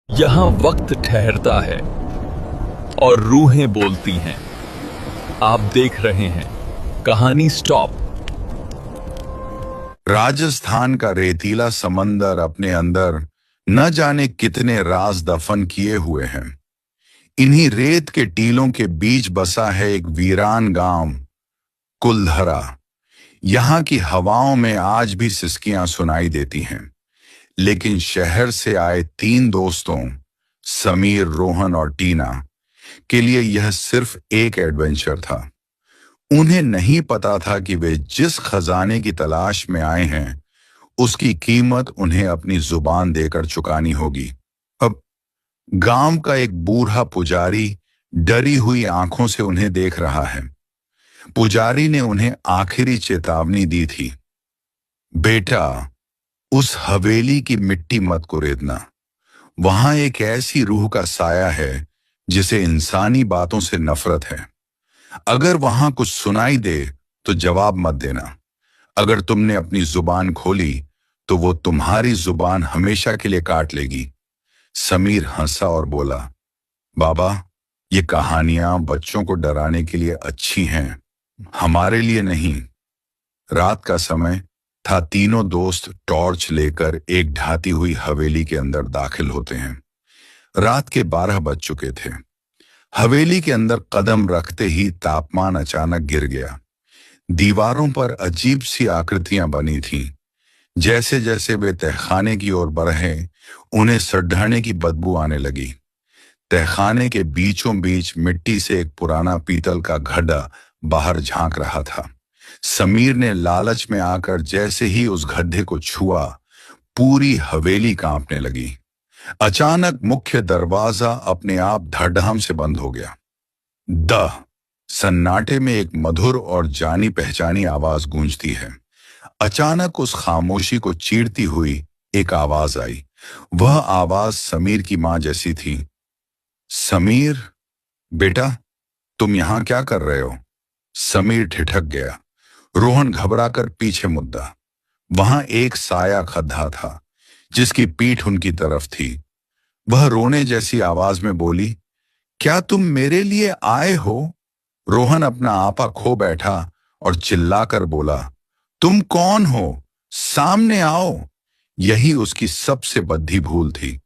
यहाँ वक्त ठहरता है और रूहें बोलती हैं। आप देख रहे हैं कहानी स्टॉप। राजस्थान का रेतीला समंदर अपने अंदर न जाने कितने राज दफन किए हुए हैं। इन्हीं रेत के टीलों के बीच बसा है एक वीरान गांव, कुलधरा। यहाँ की हवाओं में आज भी सिसकियां सुनाई देती हैं। लेकिन शहर से आए 3 दोस्तों, समीर, रोहन और टीना, के लिए यह सिर्फ एक एडवेंचर था। उन्हें नहीं पता था कि वे जिस खजाने की तलाश में आए हैं, उसकी कीमत उन्हें अपनी जुबान देकर चुकानी होगी। अब गांव का एक बूढ़ा पुजारी डरी हुई आंखों से उन्हें देख रहा है। पुजारी ने उन्हें आखिरी चेतावनी दी थी, बेटा, उस हवेली की मिट्टी मत कुरेदना। वहां एक ऐसी रूह का साया है जिसे इंसानी बातों से नफरत है। अगर वहां कुछ सुनाई दे तो जवाब मत देना। अगर तुमने अपनी जुबान खोली तो वो तुम्हारी जुबान हमेशा के लिए काट लेगी। समीर हंसा और बोला, बाबा, ये कहानियां बच्चों को डराने के लिए अच्छी हैं, हमारे लिए नहीं। रात का समय था। तीनों दोस्त टॉर्च लेकर एक ढाती हुई हवेली के अंदर दाखिल होते हैं। रात के 12 बज चुके थे। हवेली के अंदर कदम रखते ही तापमान अचानक गिर गया। दीवारों पर अजीब सी आकृतियां बनी थीं। जैसे जैसे वे तहखाने की ओर बढ़े, उन्हें सड़ने की बदबू आने लगी। तहखाने के बीचों बीच मिट्टी से एक पुराना पीतल का घड़ा बाहर झांक रहा था। समीर ने लालच में आकर जैसे ही उस गड्ढे को छुआ, पूरी हवेली कांपने लगी। अचानक मुख्य दरवाजा अपने आप धड़ाम से बंद हो गया। सन्नाटे में एक मधुर और जानी पहचानी आवाज गूंजती है। अचानक उस खामोशी को चीरती हुई एक आवाज आई। वह आवाज समीर की मां जैसी थी। समीर, बेटा, तुम यहां क्या कर रहे हो? समीर ठिठक गया। रोहन घबराकर पीछे मुद्दा। वहां एक साया खड़ा था जिसकी पीठ उनकी तरफ थी। वह रोने जैसी आवाज में बोली, क्या तुम मेरे लिए आए हो? रोहन अपना आपा खो बैठा और चिल्लाकर बोला, तुम कौन हो? सामने आओ। यही उसकी सबसे बड़ी भूल थी।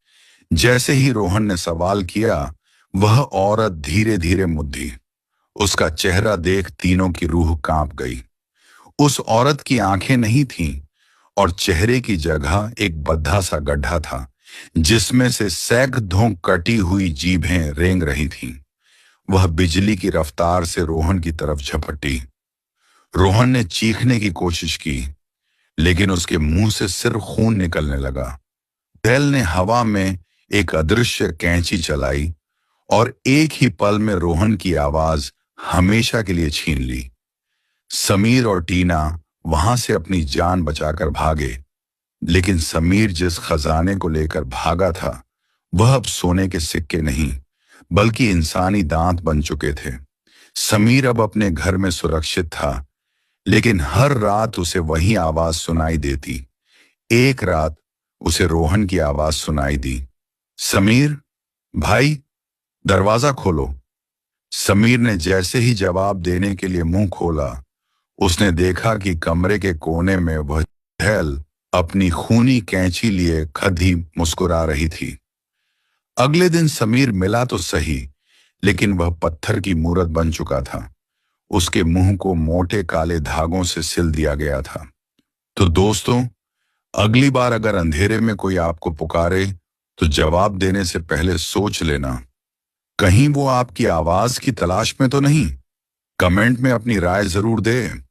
जैसे ही रोहन ने सवाल किया, वह औरत धीरे धीरे मुद्दी। उसका चेहरा देख तीनों की रूह कांप गई। उस औरत की आंखें नहीं थीं और चेहरे की जगह एक बद्धा सा गड्ढा था जिसमें से सैकड़ों कटी हुई जीभें रेंग रही थीं। वह बिजली की रफ्तार से रोहन की तरफ झपटी। रोहन ने चीखने की कोशिश की, लेकिन उसके मुंह से सिर्फ खून निकलने लगा। बैल ने हवा में एक अदृश्य कैंची चलाई और एक ही पल में रोहन की आवाज हमेशा के लिए छीन ली। समीर और टीना वहां से अपनी जान बचाकर भागे, लेकिन समीर जिस खजाने को लेकर भागा था, वह अब सोने के सिक्के नहीं बल्कि इंसानी दांत बन चुके थे। समीर अब अपने घर में सुरक्षित था, लेकिन हर रात उसे वही आवाज सुनाई देती। एक रात उसे रोहन की आवाज सुनाई दी, समीर भाई, दरवाजा खोलो। समीर ने जैसे ही जवाब देने के लिए मुंह खोला, उसने देखा कि कमरे के कोने में वह झैल अपनी खूनी कैंची लिए खधी मुस्कुरा रही थी। अगले दिन समीर मिला तो सही, लेकिन वह पत्थर की मूरत बन चुका था। उसके मुंह को मोटे काले धागों से सिल दिया गया था। तो दोस्तों, अगली बार अगर अंधेरे में कोई आपको पुकारे तो जवाब देने से पहले सोच लेना, कहीं वो आपकी आवाज की तलाश में तो नहीं। कमेंट में अपनी राय जरूर दें।